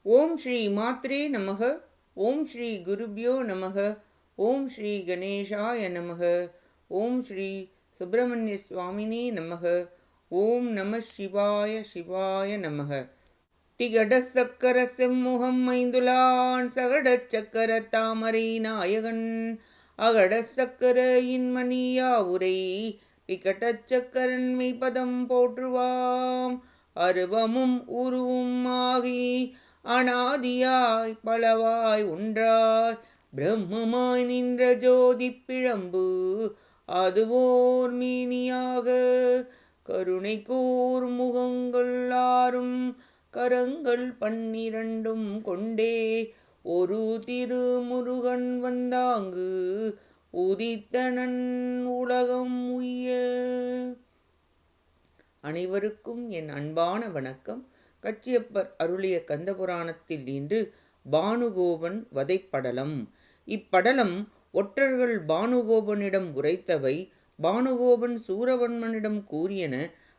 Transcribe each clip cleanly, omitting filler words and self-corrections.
ஓம் ஸ்ரீ மாத்ரே நமக. ஓம் ஸ்ரீ குருப்யோ நமக. ஓம் ஸ்ரீ கணேஷாய நமக. ஓம் ஸ்ரீ சுப்பிரமணிய சுவாமினே நமக. ஓம் நம சிவாய சிவாய நமக. திகட சக்கர செம்முகம் ஐந்துலான் சகட சக்கர தாமரை நாயகன் அகட சக்கர இன்மணியா உரை பிகட சக்கரன் மெய்பதம் போற்றுவாம். அருவமும் உருவும் ஆகி அனாதியாய் பலவாய் ஒன்றாய் பிரம்மமாய் நின்ற ஜோதி பிழம்பு அதுவோர் மீனியாக கருணை கூர் முகங்கள் ஆறும் கரங்கள் 12 கொண்டே ஒரு திருமுருகன் வந்தாங்கு உதித்தனன் உலகம் உய்ய. அனைவருக்கும் என் அன்பான வணக்கம். கச்சியப்பர் அருளிய கந்தபுராணத்தில் இன்று பானுகோபன் வதைப்படலம். இப்படலம் ஒற்றர்கள் பானுகோபனிடம் உரைத்தவை பானுகோபன் சூரவன்மனிடம் கூறியன.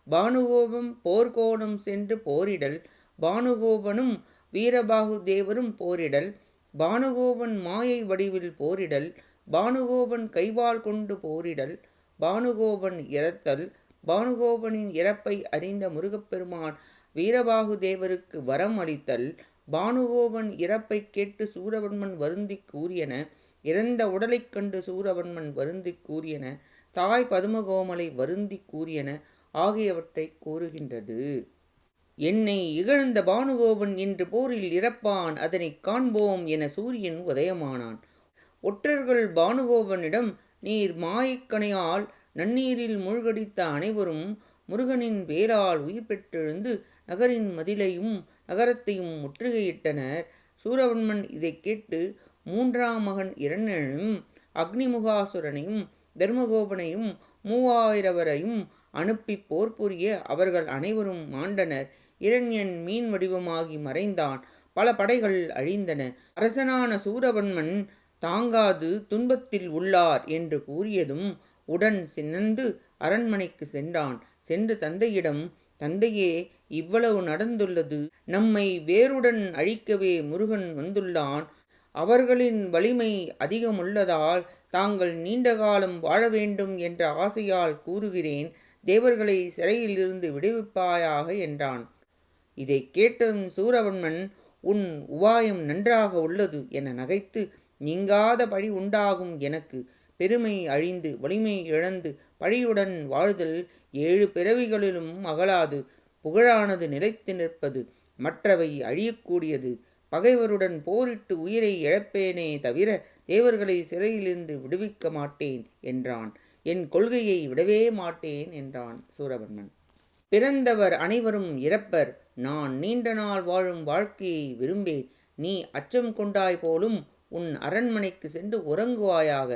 பானுகோபன் போர்க்கோணம் சென்று போரிடல். பானுகோபனும் வீரபாகு தேவரும் போரிடல். பானுகோபன் மாயை வடிவில் போரிடல். பானுகோபன் கைவாள் கொண்டு போரிடல். பானுகோபன் இறத்தல். பானுகோபனின் இறப்பை அறிந்த முருகப்பெருமான் வீரபாகு தேவருக்கு வரம் அளித்தல். பானுகோபன் இறப்பை கேட்டு சூரவன்மன் வருந்தி கூறியன. இறந்த உடலைக் கண்டு சூரவன்மன் வருந்தி கூறியன. தாய் பதுமகோமலை வருந்தி கூறியன ஆகியவற்றை கூறுகின்றது. என்னை இகழ்ந்த பானுகோபன் இன்று போரில் இறப்பான், அதனை காண்போம் என சூரியன் உதயமானான். ஒற்றர்கள் பானுகோபனிடம், நீர் மாயக்கணையால் நன்னீரில் மூழ்கடித்த அனைவரும் முருகனின் வேலால் உயிர் பெற்றெழுந்து நகரின் மதிலையும் நகரத்தையும் முற்றுகையிட்டனர். சூரவன்மன் இதை கேட்டு 3ஆம் மகன் இரண்யனையும் அக்னிமுகாசுரனையும் தர்மகோபனையும் 3000 அனுப்பி போர் புரிய அவர்கள் அனைவரும் மாண்டனர். இரண்யன் மீன் வடிவமாகி மறைந்தான். பல படைகள் அழிந்தன. அரசனான சூரவன்மன் தாங்காது துன்பத்தில் உள்ளார் என்று கூறியதும் உடன் சினந்து அரண்மனைக்கு சென்றான். சென்று தந்தையிடம், தந்தையே, இவ்வளவு நடந்துள்ளது. நம்மை வேருடன் அழிக்கவே முருகன் வந்துள்ளான். அவர்களின் வலிமை அதிகமுள்ளதால் தாங்கள் நீண்ட காலம் வாழ வேண்டும் என்ற ஆசையால் கூறுகிறேன். தேவர்களை சிறையிலிருந்து விடுவிப்பாயாக என்றான். இதை கேட்டதும் சூரவன்மன், உன் உபாயம் நன்றாக உள்ளது என நகைத்து, நீங்காத பழி உண்டாகும் எனக்கு. பெருமை அழிந்து வலிமை இழந்து பழியுடன் வாழ்தல் 7 பிறவிகளிலும் அகலாது. புகழானது நிலைத்து நிற்பது, மற்றவை அழியக்கூடியது. பகைவருடன் போரிட்டு உயிரை இழப்பேனே தவிர தேவர்களை சிறையிலிருந்து விடுவிக்க மாட்டேன் என்றான். என் கொள்கையை விடவே மாட்டேன் என்றான் சூரவன்மன். பிறந்தவர் அனைவரும் இறப்பர். நான் நீண்ட நாள் வாழும் வாழ்க்கையை விரும்பேன். நீ அச்சம் கொண்டாய் போலும் உன் அரண்மனைக்கு சென்று உறங்குவாயாக.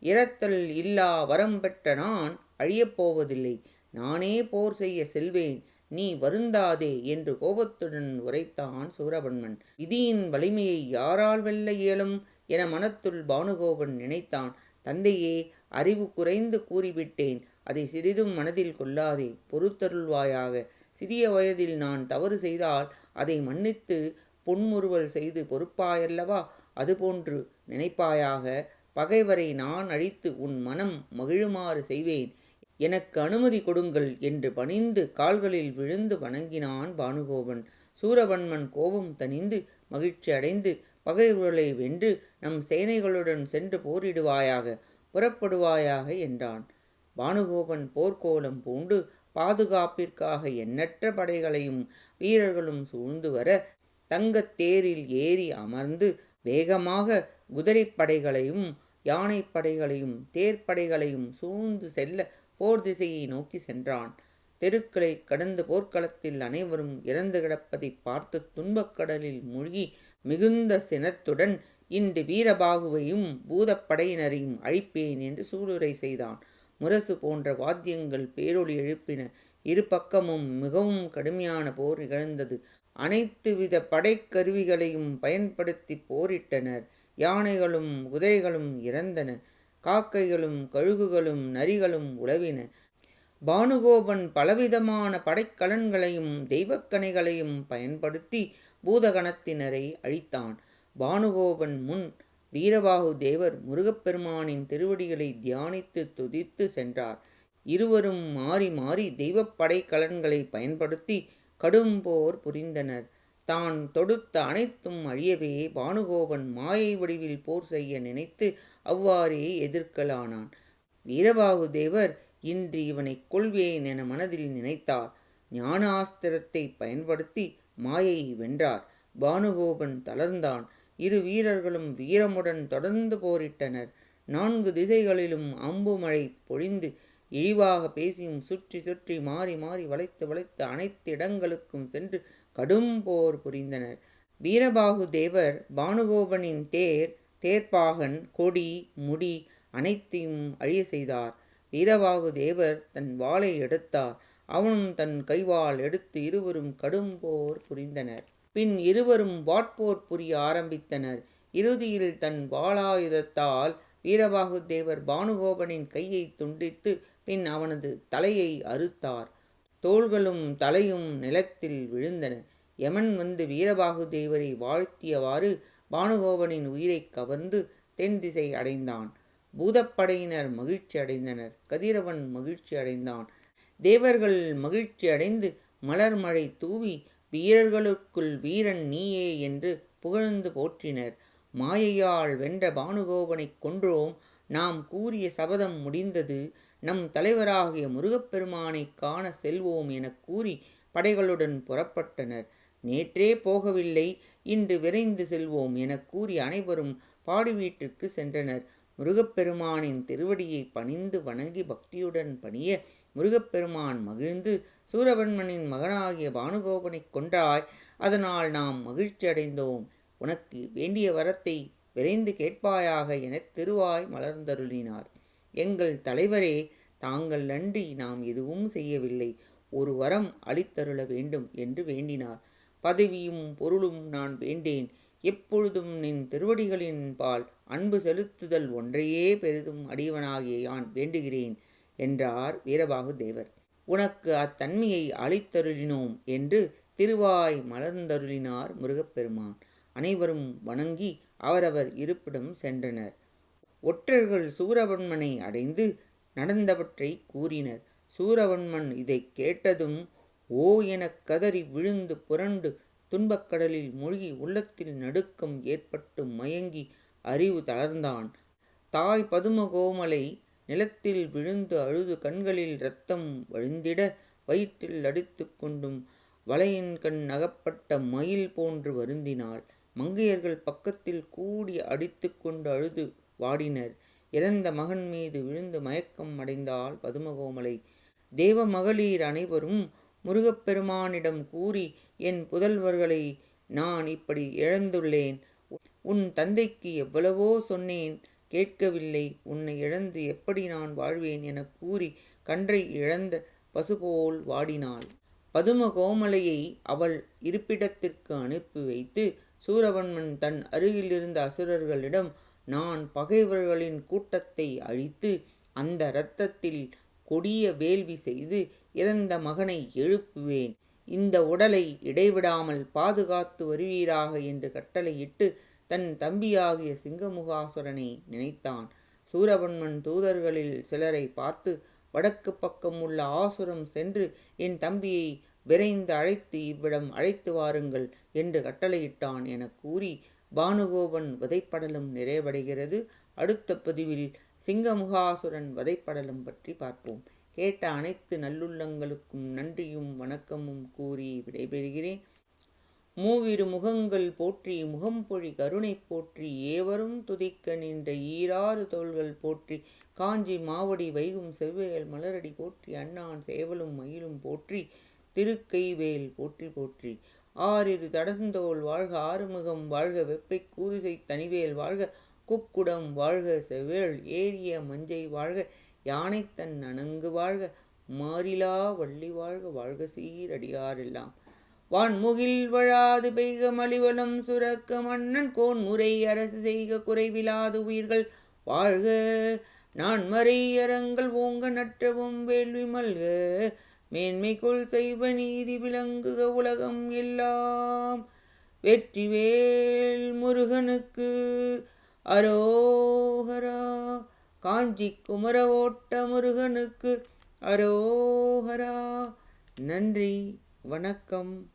இறத்தல் இல்லா வரம் பெற்ற நான் அழியப்போவதில்லை. நானே போர் செய்ய செல்வேன். நீ வருந்தாதே என்று கோபத்துடன் உரைத்தான் சூரவன்மன். விதியின் வலிமையை யாரால் வெல்ல இயலும் என மனத்துள் பானுகோபன் நினைத்தான். தந்தையே, அறிவு குறைந்து கூறிவிட்டேன். அதை சிறிதும் மனதில் கொள்ளாதே, பொறுத்தருள்வாயாக. சிறிய வயதில் நான் தவறு செய்தால் அதை மன்னித்து புன்முறுவல் செய்து பொறுப்பாயல்லவா? அதுபோன்று நினைப்பாயாக. பகைவரை நான் அழித்து உன் மனம் மகிழுமாறு செய்வேன். எனக்கு அனுமதி கொடுங்கள் என்று பணிந்து கால்களில் விழுந்து வணங்கினான் பானுகோபன். சூரவன்மன் கோபம் தணிந்து மகிழ்ச்சி அடைந்து, பகைவர்களை வென்று நம் சேனைகளுடன் சென்று போரிடுவாயாக, புறப்படுவாயாக என்றான். பானுகோபன் போர்க்கோலம் பூண்டு பாதுகாப்பிற்காக எண்ணற்ற படைகளையும் வீரர்களும் சூழ்ந்து வர, தங்கத் தேரில் ஏறி அமர்ந்து வேகமாக குதிரைப்படைகளையும் யானைப்படைகளையும் தேர்ப்படைகளையும் சூழ்ந்து செல்ல போர் திசையை நோக்கி சென்றான். தெருக்களை கடந்து போர்க்களத்தில் அனைவரும் இறந்து கிடப்பதை பார்த்து துன்பக்கடலில் மூழ்கி மிகுந்த சினத்துடன், இன்று வீரபாகுவையும் பூதப்படையினரையும் அழிப்பேன் என்று சூளுரை செய்தான். முரசு போன்ற வாத்தியங்கள் பேரொளி எழுப்பின. இரு பக்கமும் மிகவும் கடுமையான போர் நிகழ்ந்தது. அனைத்து வித படைக்கருவிகளையும் பயன்படுத்தி போரிட்டனர். யானைகளும் குதிரைகளும் இறந்தன. காக்கைகளும் கழுகுகளும் நரிகளும் உலவின. பானுகோபன் பலவிதமான படைக்கலன்களையும் தெய்வக்கணைகளையும் பயன்படுத்தி பூதகணத்தினரை அழித்தான். பானுகோபன் முன் வீரபாகு தேவர் முருகப்பெருமானின் திருவடிகளை தியானித்து துதித்து சென்றார். இருவரும் மாறி மாறி தெய்வப் படைக்கலன்களை பயன்படுத்தி கடும் போர் புரிந்தனர். தான் தொடுத்த அனைத்தும் அழியவே பானுகோபன் மாயை வடிவில் போர் செய்ய நினைத்து அவ்வாறே எதிர்க்கலானான். வீரபாகு தேவர் இன்று இவனை கொள்வேன் என மனதில் நினைத்தார். ஞானாஸ்திரத்தை பயன்படுத்தி மாயை வென்றார். பானுகோபன் தளர்ந்தான். இரு வீரர்களும் வீரமுடன் தொடர்ந்து போரிட்டனர். 4 திசைகளிலும் அம்பு மழை பொழிந்து இழிவாக பேசியும் சுற்றி சுற்றி மாறி மாறி வளைத்து வளைத்து அனைத்து இடங்களுக்கும் சென்று கடும் போர் புரிந்தனர். வீரபாகு தேவர் பானுகோபனின் தேர்ப்பாகன், கொடி, முடி அனைத்தையும் அழிய செய்தார். வீரபாகு தேவர் தன் வாளை எடுத்தார். அவனும் தன் கைவாள் எடுத்து இருவரும் கடும் போர் புரிந்தனர். பின் இருவரும் வாட்போர் புரிய ஆரம்பித்தனர். இறுதியில் தன் வாளாயுதத்தால் வீரபாகு தேவர் பானுகோபனின் கையை துண்டித்து பின் அவனது தலையை அறுத்தார். தோள்களும் தலையும் நிலத்தில் விழுந்தன. யமன் வந்து வீரபாகு தேவரை வாழ்த்தியவாறு பானுகோபனின் உயிரை கவர்ந்து தென் திசை அடைந்தான். பூதப்படையினர் மகிழ்ச்சி அடைந்தனர். கதிரவன் மகிழ்ச்சி அடைந்தான். தேவர்கள் மகிழ்ச்சி அடைந்து மலர் மழை தூவி வீரர்களுக்குள் வீரன் நீயே என்று புகழ்ந்து போற்றினர். மாயையால் வென்ற பானுகோபனை கொன்றோம், நாம் கூறிய சபதம் முடிந்தது, நம் தலைவராகிய முருகப்பெருமானை காண செல்வோம் எனக் கூறி படைகளுடன் புறப்பட்டனர். நேற்றே போகவில்லை, இன்று விரைந்து செல்வோம் எனக் கூறி அனைவரும் பாடி வீட்டிற்கு சென்றனர். முருகப்பெருமானின் திருவடியை பணிந்து வணங்கி பக்தியுடன் பணிய முருகப்பெருமான் மகிழ்ந்து, சூரபன்மனின் மகனாகிய பானுகோபனை கொன்றாய், அதனால் நாம் மகிழ்ச்சி அடைந்தோம். உனக்கு வேண்டிய வரத்தை விரைந்து கேட்பாயாக என திருவாய் மலர்ந்தருளினார். எங்கள் தலைவரே, தாங்கள் அன்றி நாம் எதுவும் செய்யவில்லை, ஒரு வரம் அளித்தருள வேண்டும் என்று வேண்டினார். பதவியும் பொருளும் நான் வேண்டேன், எப்பொழுதும் நின் திருவடிகளின் பால் அன்பு செலுத்துதல் ஒன்றையே பெரிதும் அடியவனாகிய யான் வேண்டுகிறேன் என்றார் வீரபாகு தேவர். உனக்கு அத்தன்மையை அளித்தருளினோம் என்று திருவாய் மலர்ந்தருளினார் முருகப்பெருமான். அனைவரும் வணங்கி அவரவர் இருப்பிடம் சென்றனர். ஒற்றர்கள் சூரபன்மனை அடைந்து நடந்தவற்றை கூறினர். சூரபன்மன் இதை கேட்டதும் ஓ எனக் கதறி விழுந்து புரண்டு துன்பக்கடலில் மூழ்கி உள்ளத்தில் நடுக்கம் ஏற்பட்டு மயங்கி அறிவு தளர்ந்தான். தாய் பதுமகோமலை நிலத்தில் விழுந்து அழுது கண்களில் இரத்தம் வழிந்திட வயிற்றில் அடித்து கொண்டும் வளையின் கண் அகப்பட்ட மயில் போன்று வருந்தினாள். மங்கையர்கள் பக்கத்தில் கூடி அடித்து கொண்டு அழுது வாடினர். இறந்த மகன் மீது விழுந்து மயக்கம் அடைந்தாள் பதுமகோமலை. தேவ மகளிர் அனைவரும் முருகப்பெருமானிடம் கூறி, என் புதல்வர்களை நான் இப்படி இழந்துள்ளேன். உன் தந்தைக்கு எவ்வளவோ சொன்னேன், கேட்கவில்லை. உன்னை இழந்து எப்படி நான் வாழ்வேன் என கூறி கன்றை இழந்த பசுபோல் வாடினாள். பதுமகோமலையை அவள் இருப்பிடத்திற்கு அனுப்பி வைத்து சூரபன்மன் தன் அருகிலிருந்த அசுரர்களிடம், நான் பகைவர்களின் கூட்டத்தை அழித்து அந்த இரத்தத்தில் கொடிய வேள்வி செய்து இறந்த மகனை எழுப்புவேன். இந்த உடலை இடைவிடாமல் பாதுகாத்து வருவீராக என்று கட்டளையிட்டு தன் தம்பியாகிய சிங்கமுகாசுரனை நினைத்தான். சூரபன்மன் தூதர்களில் சிலரை பார்த்து, வடக்கு பக்கம் உள்ள ஆசுரம் சென்று என் தம்பியை விரைந்து அழைத்து இவ்விடம் அழைத்து வாருங்கள் என்று கட்டளையிட்டான் என கூறி பானுகோபன் வதைப்படலம் நிறைவடைகிறது. அடுத்த பதிவில் சிங்கமுகாசுரன் வதைப்படலம் பற்றி பார்ப்போம். கேட்ட அனைத்து நல்லுள்ளங்களுக்கும் நன்றியும் வணக்கமும் கூறி விடைபெறுகிறேன். மூவிரு முகங்கள் போற்றி, முகம்பொழி கருணை போற்றி, ஏவரும் துதிக்க நின்ற ஈராறு தோள்கள் போற்றி, காஞ்சி மாவடி வைகும் செவ்வேல் மலரடி போற்றி, அண்ணான் சேவலும் மயிலும் போற்றி, திருக்கைவேல் போற்றி போற்றி. ஆறிரு தடந்தோள் வாழ்க, ஆறுமுகம் வாழ்க, வெப்பை கூரிசை தனிவேல் வாழ்க, குக்குடம் வாழ்க, செவ்வேள் ஏறிய மஞ்சை வாழ்க, யானைத்தன் அணங்கு வாழ்க, மாறிலா வள்ளி வாழ்க, வாழ்க சீரடியாரெல்லாம். வான்முகில் வழாது பெய்க மலிவலம் சுரக்க, மன்னன் கோன்முறை அரசு செய்க குறைவிலாது உயிர்கள் வாழ்க, நான் மறை அறங்கள் ஓங்க நற்றவும் வேள்வி மல்க, மேன்மைக்குள் செய்வ நீதி விளங்குக உலகம் எல்லாம். வெற்றிவேல் முருகனுக்கு அரோகரா. காஞ்சி குமரகோட்ட முருகனுக்கு அரோகரா. நன்றி, வணக்கம்.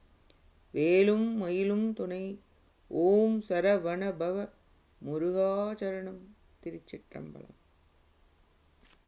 வேலும் மயிலும் துணை. ஓம் சரவணபவ முருகாசரணம். திருச்சிற்றம்பலம்.